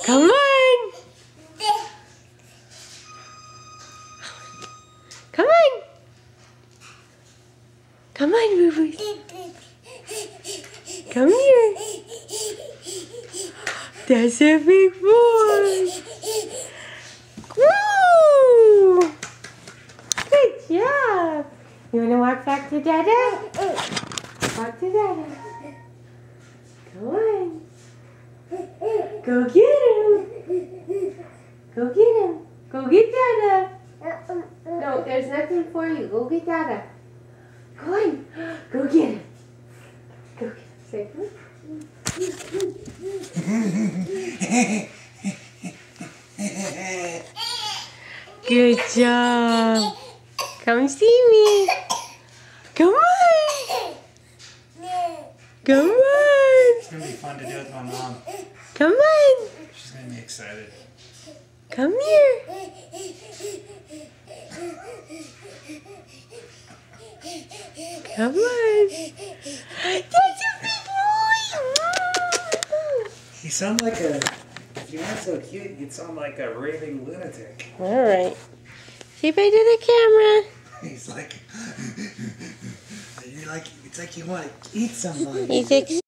Come on. Come on. Come on, Boo Boo. Come here. That's a big boy. Woo! Good job. You want to walk back to Dada? Walk to Dada. Come on. Go get him. Go get him. Go get Dada. No, there's nothing for you. Go get Dada. Go on. Go get him. Go get him. Say, good job. Come see me. Come on. Come on. It's going to be fun to do with my mom. Come on. She's going to be excited. Come here. Come on. That's a big boy. You sound like a... If you weren't so cute, you'd sound like a raving lunatic. All right. Say bye to the camera. He's like... You're like... It's like you want to eat somebody. He's